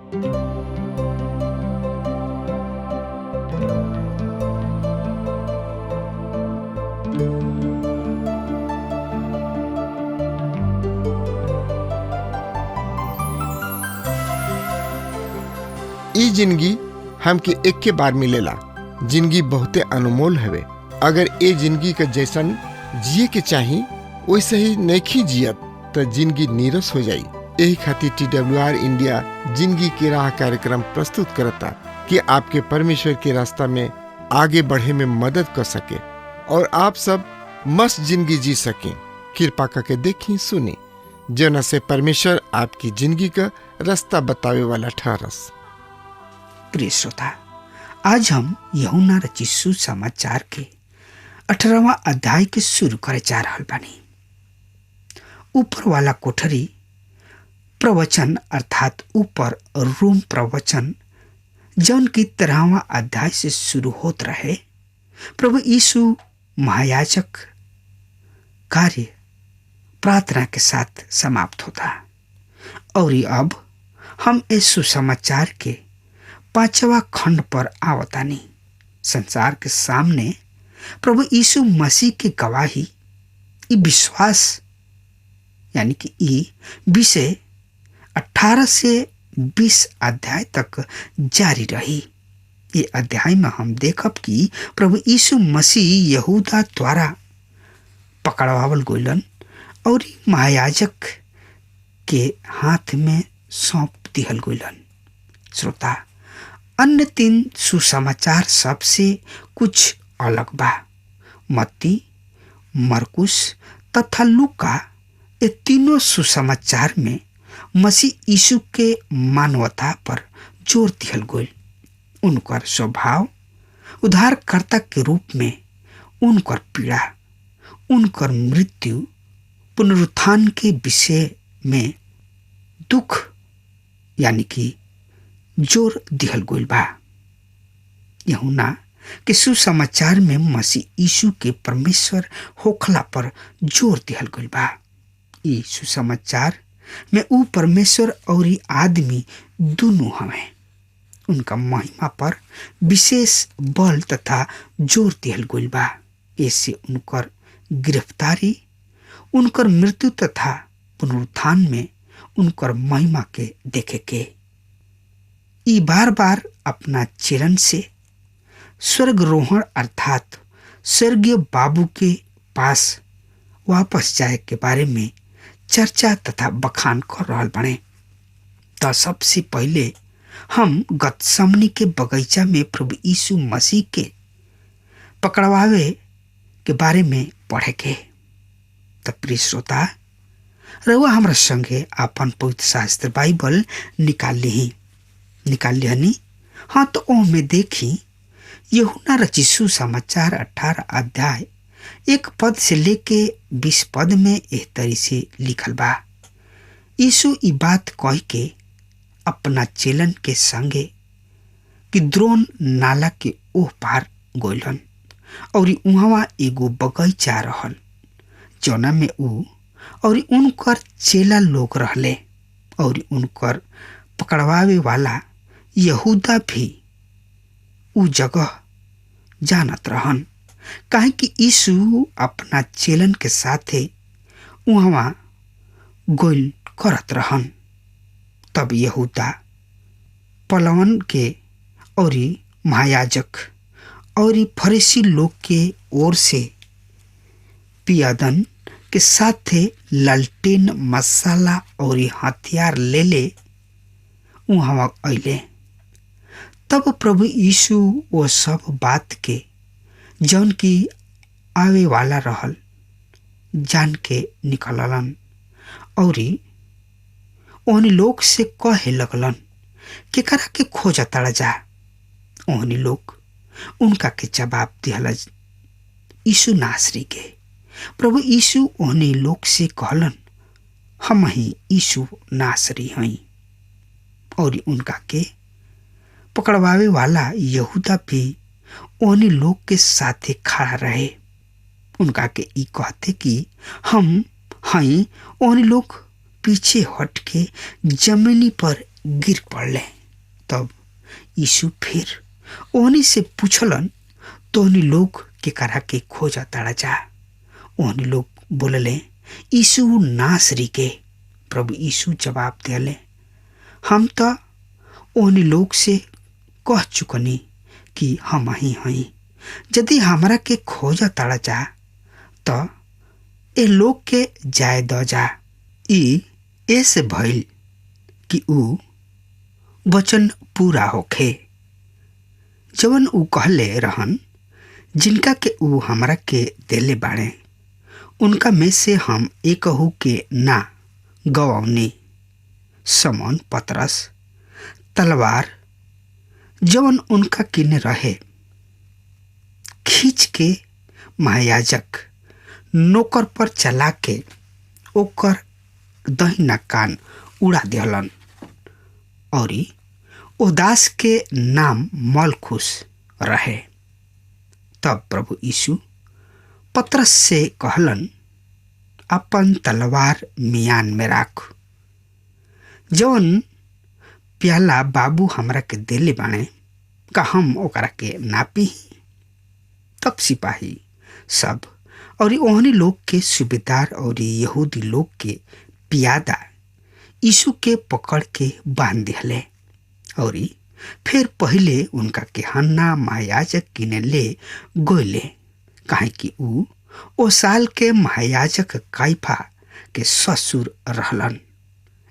ई जिंदगी हमके एक के बार मिलेला। जिंदगी बहुते अनमोल हवे। अगर ए जिंदगी के जैसन जिए के चाही वैसे ही नहीं जियत तो जिंदगी नीरस हो जाई। यही खातिर TWR इंडिया जिंदगी की राह कार्यक्रम प्रस्तुत करता कि आपके परमेश्वर के रास्ता में आगे बढ़े में मदद कर सके और आप सब मस्त जिंदगी जी सकें। कृपा करके देखी सुनी जना से परमेश्वर आपकी जिंदगी का रास्ता बतावे वाला ठहरस। प्रिय श्रोता, आज हम यूहन्ना रचित सुसमाचार के 18वां अध्याय के शुरू करे जा रहल बानी। ऊपर वाला कोठरी प्रवचन अर्थात ऊपर रूम प्रवचन जौन की 13वां अध्याय से शुरू होत रहे, प्रभु यीशु महायाजक कार्य प्रार्थना के साथ समाप्त होता। और अब हम इस सुसमाचार के 5वां खंड पर आवतानी। संसार के सामने प्रभु यीशु मसीह की गवाही, ई विश्वास यानी कि ई विषय 18 से 20 अध्याय तक जारी रही। ये अध्याय में हम देखब कि प्रभु यीशु मसीह यहूदा द्वारा पकड़वावल गइलन और महायाजक के हाथ में सौंप दिहल गइलन। श्रोता, अन्य 3 सुसमाचार सबसे कुछ अलग बा। मत्ती, मरकुस तथा लूका, ये तीनों सुसमाचार में मसीह यीशु के मानवता पर जोर दिहल गइल। उनकर स्वभाव उद्धारकर्ता के रूप में, उनकर पीड़ा, उनकर मृत्यु, पुनरुत्थान के विषय में दुख यानी कि जोर दिहल गइल बा। यूहन्ना के सुसमाचार में मसीह यीशु के परमेश्वर होखला पर जोर दिहल गइल बा। ई सुसमाचार में ऊ परमेश्वर और आदमी दोनों हमें उनका महिमा पर विशेष बल तथा जोर दिहल गइल बा। ऐसे उनकर गिरफ्तारी, उनकर मृत्यु तथा पुनरुत्थान में उनकर महिमा के देखे के ई बार बार अपना चरण से स्वर्गरोहण अर्थात स्वर्गीय बाबू के पास वापस जाए के बारे में चर्चा तथा बखान कर रहल बने। तो सबसे पहले हम गतसमनी के बगीचा में प्रभु यीशु मसीह के पकड़वावे के बारे में पढ़े के। तो प्रिय श्रोता, रउआ हमरा संगे अपन पवित्र शास्त्र बाइबल निकाल लिहनी। हाँ, तो ओ में देखी यूहन्ना रचित सुसमाचार 18 अध्याय 1 पद से लेके 20 पद में एह तरी से लिखल बा। यीशु ई बात कह के अपना चेलन के संगे किद्रोन नाला के ओह पार गइलन और उहवा एगो बगीचा रहल जौना में ऊ और उनकर चेला लोग रहले और उनकर पकड़वावे वाला यहूदा भी ऊ जगह जानत रहन, काहे कि यीशु अपना चेलन के साथे उहवा गोल करत रहन। तब यहूदा पलवन के और महायाजक और फरीसी लोग के ओर से पियादन के साथे लालटेन, मसाला और हथियार ले ले उहवा अइले। तब प्रभु यीशु वो सब बात के जौन की आवे वाला रहल जान के निकललन और ओहनी लोग से कहे लगलन केकरा के खोजताड़ा जा। ओहनी लोग उनका के जवाब दिहल यीशु नासरी के। प्रभु यीशु ओहनी लोग से कहलन हम ही यीशु नासरी हई। और उनका के पकड़वावे वाला यहूदा भी ओहनी लोग के साथे खड़ा रहे। उनका के ई कहते कि हम हई। ओहनी लोग पीछे हट के जमीनी पर गिर पड़ले। तब यीशु फिर ओहनी से पूछलन, तोहनी लोग के करा के खोजा ताड़ा जा? ओहनी लोग बोलले, यीशु नासरी के। प्रभु यीशु जवाब दिले, हम तो ओहनी लोग से कह चुकनी कि हम ही हई। यदि हमरा के खोजा ताड़ा जा तो ए लोग के जाय द जा। ई ऐसे भइल कि ऊ वचन पूरा होखे जवन ऊ कहले रहन, जिनका के ऊ हमरा के देले बाड़े, उनका में से हम एकहू के ना गवाऊनी। समौन पतरस तलवार जवन उनका किने रहे खींच के महायाजक नौकर पर चला के ओकर दहिना कान उड़ा दिहलन और ओ दास के नाम मलखुस रहे। तब प्रभु यीशु पतरस से कहलन, अपन तलवार मियान में राख। जवन प्याला बाबू हमरा के देले बाणे, का हम ओकरा के नापी? तब सिपाही सब और ओहनी लोग के सूबेदार और यहूदी लोग के पियादा यीशु के पकड़ के बांध दिहले और फिर पहले उनका के हन्ना महायाजक किने ले गोले, काहे कि ऊ ओ साल के महायाजक काइफा के ससुर रहलन।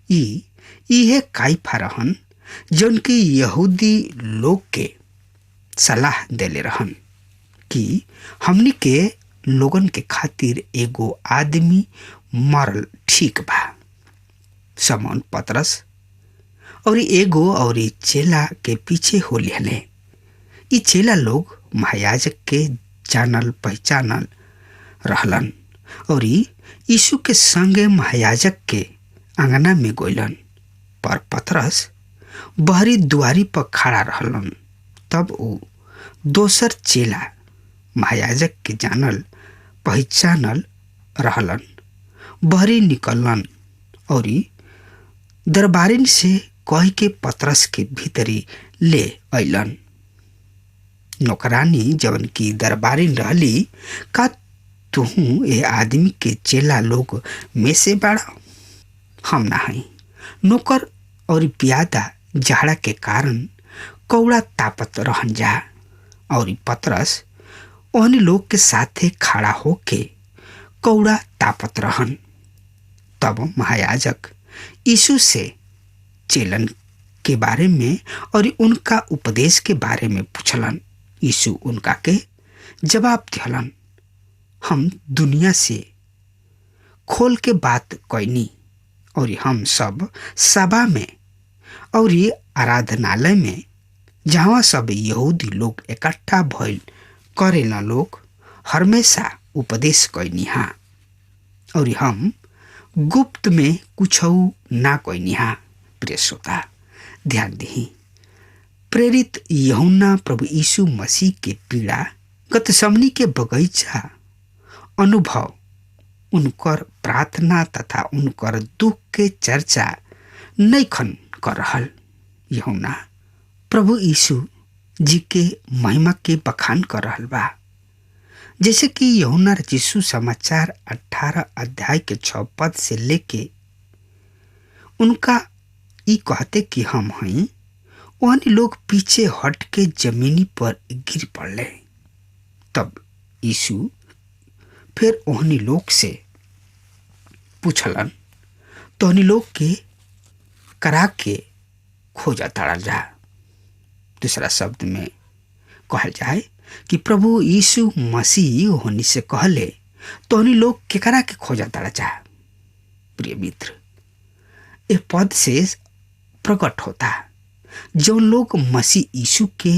इहे काइफा रहन जौन की यहूदी लोग के सलाह देले रहन कि हमनी के लोगन के खातिर एगो आदमी मरल ठीक बा। समौन पतरस और एगो और चेला के पीछे हो लेले। ई चेला लोग महायाजक के जानल पहचानल रहलन और यीशु के संगे महायाजक के अंगना में गोइलन, पर पतरस बहरी दुआरी पर खड़ा रहलन। तब वो दोसर चेला महायाजक के जानल पहचानल रहलन बहरी निकलन और दरबारिन से कह के पतरस के भीतरी ले अइलन। नौकरानी जवन की दरबारिन रहली, का तुहू ए आदमी के चेला लोग में से बाड़ा? हम ना हई। नौकर और पियादा जाड़ा के कारण कौड़ा तापत रहन जा और पतरस ओहनी लोग के साथे खड़ा होके कौड़ा तापत रहन। तब महायाजक यीशु से चेलन के बारे में और उनका उपदेश के बारे में पूछलन। यीशु उनका के जवाब दिहलन, हम दुनिया से खोल के बात कैनी और हम सब सभा में और आराधनालय में, जहाँ सब यहूदी लोग इकट्ठा भइल करेला लोग, हमेशा उपदेश कैनी हा और हम गुप्त में कुछ ना कैनी हा। प्रिय श्रोता, ध्यान दही, प्रेरित यूहन्ना प्रभु यीशु मसीह के पीड़ा गतसमनी के बगीचा अनुभव, उनकर प्रार्थना तथा उनकर दुख के चर्चा नैखन कर रहल। यूहन्ना प्रभु यीशु जी के महिमा के बखान कर रहल बा। जैसे कि यूहन्ना रचिसु समाचार 18 अध्याय के 6 पद से लेके उनका ई कहते कि हम हई, ओहनी लोग पीछे हट के जमीनी पर गिर पड़ले। तब यीशु फिर ओहनी लोग से पूछलन, तोहनी लोग के करा के खोजा ताड़ल जा। दूसरा शब्द में कहल जाए कि प्रभु यीशु मसीह ओहनी से कहले, तोहनी लोग के करा के खोजा ताड़ा जा। प्रिय मित्र, ए पद से प्रकट होता जो लोग मसीह यीशु के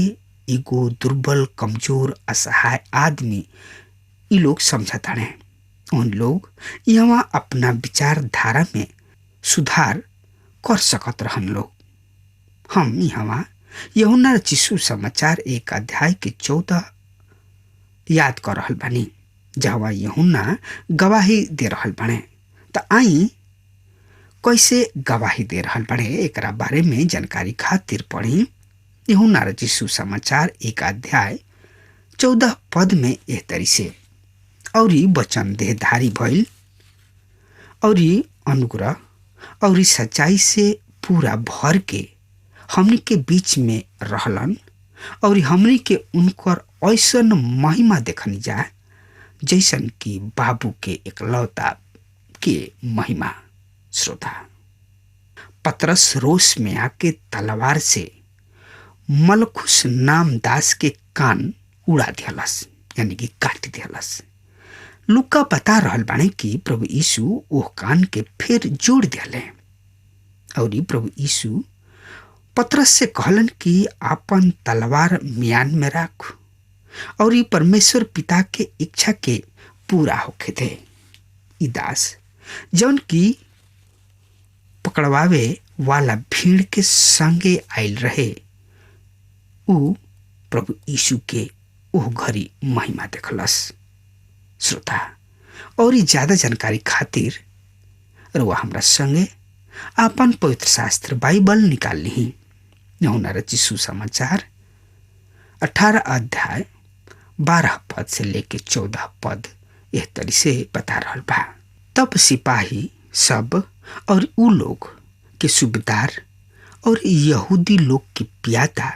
एगो दुर्बल, कमजोर, असहाय आदमी ये लोग समझता है। उन लोग यहाँ अपना विचारधारा में सुधार कर सकत रहन लोग। हम यहाँ यूहन्ना रचिसु समाचार 1 अध्याय के 14 याद कर रहल बानी, जहाँ यूहन्ना गवाही दे रहल बाने। त आई कैसे गवाही दे रहल बड़े एकरा बारे में जानकारी खातिर पढ़ी यूहन्ना रचित सुसमाचार 1 अध्याय 14 पद में एह तरी से, और वचन देहधारी भइल और अनुग्रह और सच्चाई से पूरा भर के हमनी के बीच में रहलन, और हमनी के उनकर ऐसन महिमा देखनी जा जैसन कि बाबू के एकलौता के महिमा। श्रोता, पतरस रोष में आके तलवार से मलखुस नाम दास के कान उड़ा दियलस, यानी कि काट दियलस। लुका बता रहल बाने कि प्रभु यीशु ओह कान के फिर जोड़ दियले, और प्रभु यीशु पतरस से कहलन कि आपन तलवार म्यान में राख और ये परमेश्वर पिता के इच्छा के पूरा होके दे। ई दास जौन की पकड़वावे वाला भीड़ के संगे आयल रहे, ऊ प्रभु यीशु के ओह घड़ी महिमा देखलस। श्रोता, और ज्यादा जानकारी खातिर रउआ हमरा संगे आपन पवित्र शास्त्र बाइबल निकाल ली। यूहन्ना रचित सुसमाचार 18 अध्याय 12 पद से लेके 14 पद एह तरी से बता रहल बा। तब सिपाही सब और ऊ लोग के सूबेदार और यहूदी लोग के प्यादा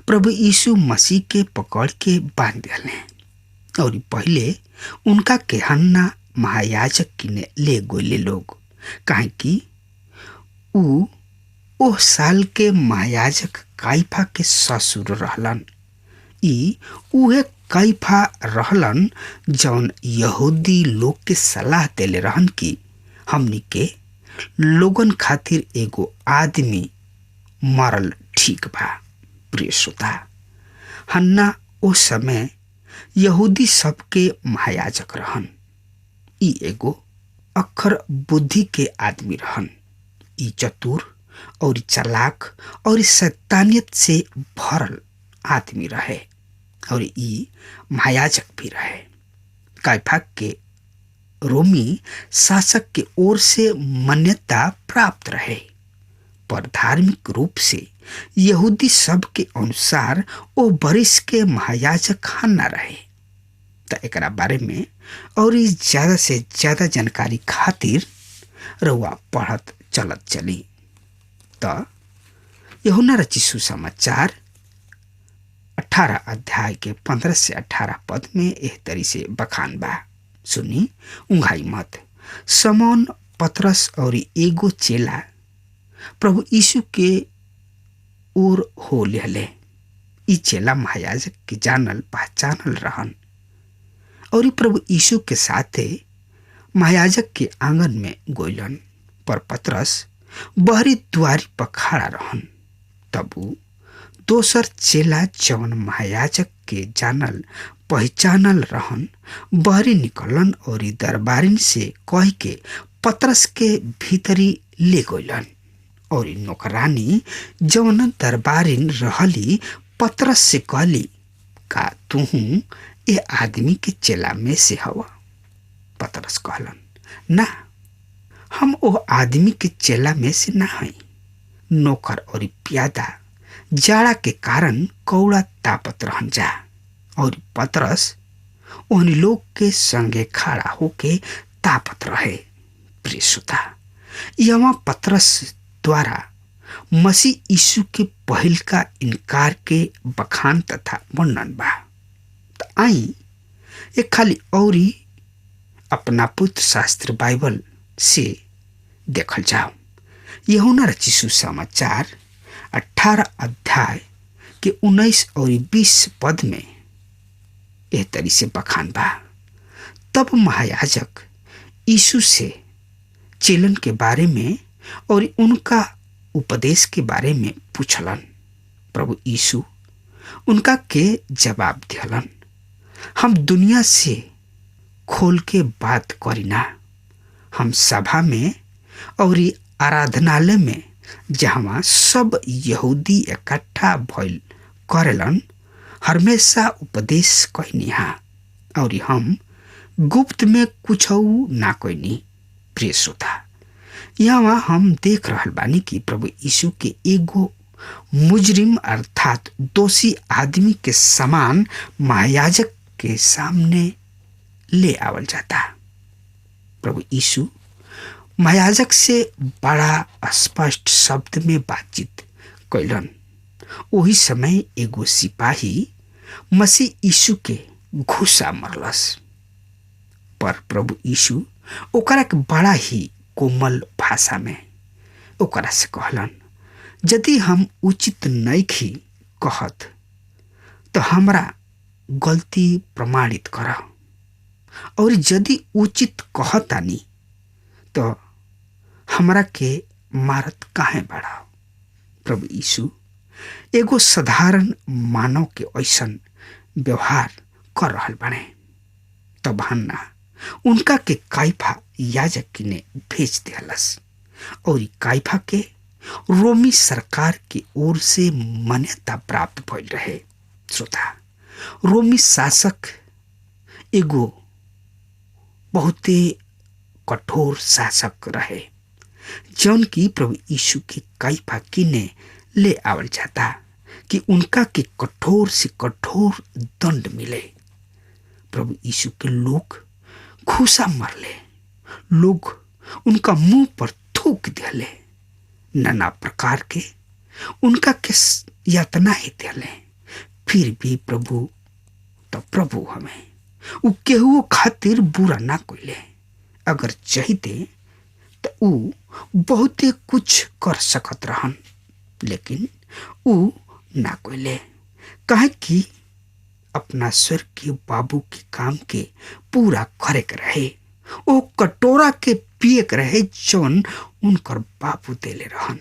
प्रभु यीशु मसीह के पकड़ के बांध दिले, और पहले उनका के हन्ना महायाजक किने ले गोले लोग, काहे कि ऊ ओह साल के महायाजक काइफा के ससुर रहलन। ई उहे काइफा रहलन जौन यहूदी लोग के सलाह देले रहन कि हमनी के लोगन खातिर एगो आदमी मरल ठीक बा। प्रिय श्रोता, हन्ना ओ समय यहूदी सबके महायाजक रहन। ई एगो अक्षर बुद्धि के आदमी रहन। ई चतुर और चालाक और शैतानियत से भरल आदमी रहे, और ई महायाजक भी रहे। काइफा के रोमी शासक के ओर से मान्यता प्राप्त रहे, पर धार्मिक रूप से यहूदी सब के अनुसार ओ बरिस के महायाजक हन्ना रहे। त एकरा बारे में और ज्यादा से ज्यादा जानकारी खातिर रउआ पढ़त चलत चली। त यूहन्ना रचित सुसमाचार 18 अध्याय के 15 से 18 पद में एह तरी से बखान बा। सुनी, उंघाई मत। समौन पतरस और एगो चेला प्रभु यीशु के ओर हो लेले। ई चेला महायाजक के जानल पहचानल रहन, और प्रभु यीशु के साथे महायाजक के आंगन में गोइलन, पर पतरस बहरी द्वारी पर खड़ा रहन। तब दोसर चेला जवन महायाजक के जानल पहचानल रहन बहरी निकलन और दरबारिन से कह के पतरस के भीतरी ले गइलन, और नौकरानी जवन दरबारिन रहली पतरस से कहली, का तुहू ए आदमी के चेला में से हवा? पतरस कहलन, ना, हम ओ आदमी के चेला में से ना हई। नौकर और प्यादा जाड़ा के कारण कौड़ा तापत रहन जा, और पतरस उन लोग के संगे खड़ा होके तापत रहे। प्रिय श्रोता, यहाँ पतरस द्वारा मसीह यीशु के पहल का इनकार के बखान तथा वर्णन बा। तो आई एक खाली औरी अपना पुत्र शास्त्र बाइबल से देखल जाओ। यूहन्ना रचित सुसमाचार 18 अध्याय के 19 और 20 पद में एह तरी से बखान बा। तब महायाजक यीशु से चेलन के बारे में और उनका उपदेश के बारे में पूछलन। प्रभु यीशु उनका के जवाब दियलन, हम दुनिया से खोल के बात करीना। हम सभा में और आराधनालय में जहाँ सब यहूदी इकट्ठा भइल करेलन हमेशा उपदेश कहनिहा, और हम गुप्त में कुछ ना कहनी। प्रिय श्रोता, यहाँ हम देख रहल बानी कि प्रभु यीशु के एगो मुजरिम अर्थात दोषी आदमी के समान महायाजक के सामने ले आवल जाता। प्रभु यीशु महायाजक से बड़ा स्पष्ट शब्द में बातचीत कैलन। वही समय एगो सिपाही मसीह यीशु के घुसा मरलस, पर प्रभु यीशु ओकरा के बड़ा ही कोमल भाषा में ओकरा से कहलन, यदि हम उचित नइखी कहत तो हमरा गलती प्रमाणित कर, और यदि उचित कहतानी तो हमरा के मारत काहे बढ़ा। प्रभु यीशु एगो साधारण मानव के ऐसन व्यवहार कर रहल बाने। तब हन्ना उनका के काइफा याजक ने भेज दियालस, और काइफा के रोमी सरकार की ओर से मान्यता प्राप्त भइल रहे। श्रोता, रोमी शासक एगो बहुते कठोर शासक रहे, जौन की प्रभु यीशु के काइफा किने ले आवल जाता कि उनका के कठोर से कठोर दंड मिले। प्रभु यीशु के लोग घूसा मरले, लोग उनका मुंह पर थूक दिले, नाना प्रकार के उनका के यातना ही दिले। फिर भी प्रभु हमें उ केहू खातिर बुरा ना कोइले। अगर चाहते तो उ बहुते कुछ कर सकत रहन, लेकिन उ ना कोइले, काहे कि अपना स्वर्गीय बाबू के काम के पूरा करे के रहे। ओ कटोरा के पिए के रहे जौन उनकर बाबू देले रहन,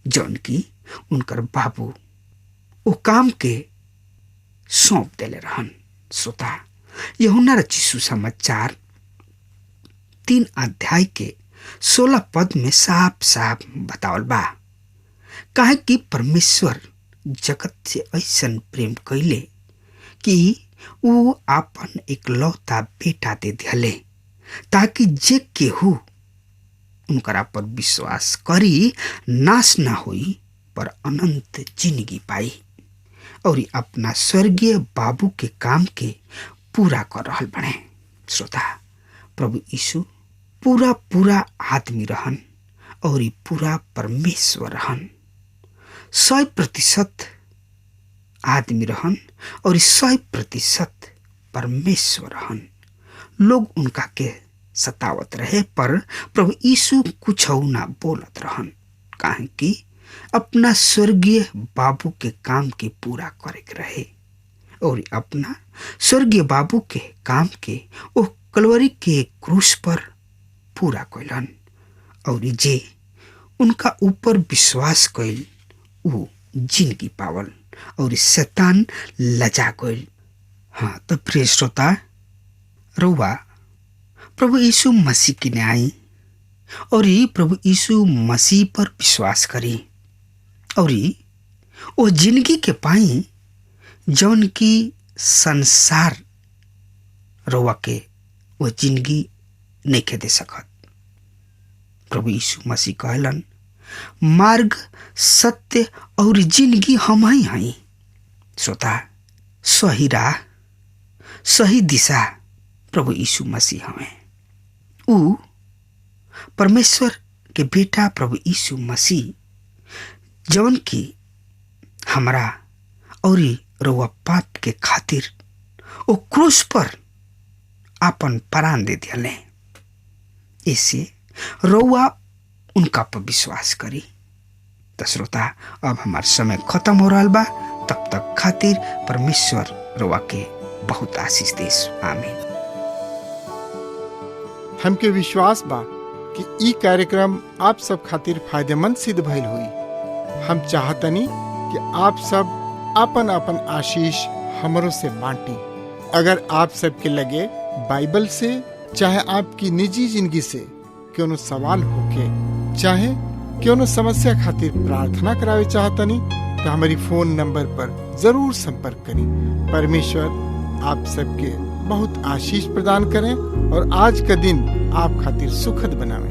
जौन की उनकर बाबू ओ काम के सौंप देले रहन। श्रोता, यूहन्ना रचित सुसमाचार 3 अध्याय के 16 पद में साफ साफ बतावल बा, काहे कि परमेश्वर जगत से ऐसन प्रेम कैले कि वो आपन एकलौता बेटा दे दिले, ताकि जे केहू उनकरा पर विश्वास करी नाश ना होई पर अनंत जिंदगी पाई। और अपना स्वर्गीय बाबू के काम के पूरा कर रहल बने। श्रोता, प्रभु यीशु पूरा आदमी रहन और पूरा परमेश्वर रहन। 100% आदमी रहन और 100% परमेश्वर रहन। लोग उनका के सतावत रहे, पर प्रभु यीशु कुछ ना बोलत रहन, काहे कि अपना स्वर्गीय बाबू के काम के पूरा करे के रहे। और अपना स्वर्गीय बाबू के काम के ओ कलवरी के क्रूस पर पूरा कैलन, और जे उनका ऊपर विश्वास कैल वो जिंदगी पावल और शैतान लजा गइल। हाँ, तो प्रिय श्रोता, रउआ प्रभु यीशु मसीह की न्याय और प्रभु यीशु मसीह पर विश्वास करी और वो जिंदगी के पाई जौन की संसार रउआ के वो जिंदगी नहीं के दे सकत। प्रभु यीशु मसीह कहलन, मार्ग, सत्य और जिंदगी हम ही हई। श्रोता, सही राह, सही दिशा प्रभु यीशु मसीह हमें। उ परमेश्वर के बेटा प्रभु यीशु मसीह जवन की हमरा और रउआ पाप के खातिर ओ क्रूस पर आपन प्राण दे दिले। इससे रउआ उनका पर विश्वास करी। तो श्रोता, अब हमार समय खत्म हो रहा बा, तब तक खातिर परमेश्वर रउआ के बहुत आशीष देस। आमीन। हमके विश्वास बा कि ई कार्यक्रम आप सब खातिर फायदेमंद सिद्ध भइल हुई। हम चाहतनी कि आप सब आपन आपन आशीष हमरों से बांटी। अगर आप सबके लगे बाइबल से चाहे आपकी निजी जिंदगी से कोनो सवाल होके चाहे कोनो समस्या खातिर प्रार्थना करावे चाहतनी तो हमारी फोन नंबर पर जरूर संपर्क करें। परमेश्वर आप सबके बहुत आशीष प्रदान करें और आज का दिन आप खातिर सुखद बनावे।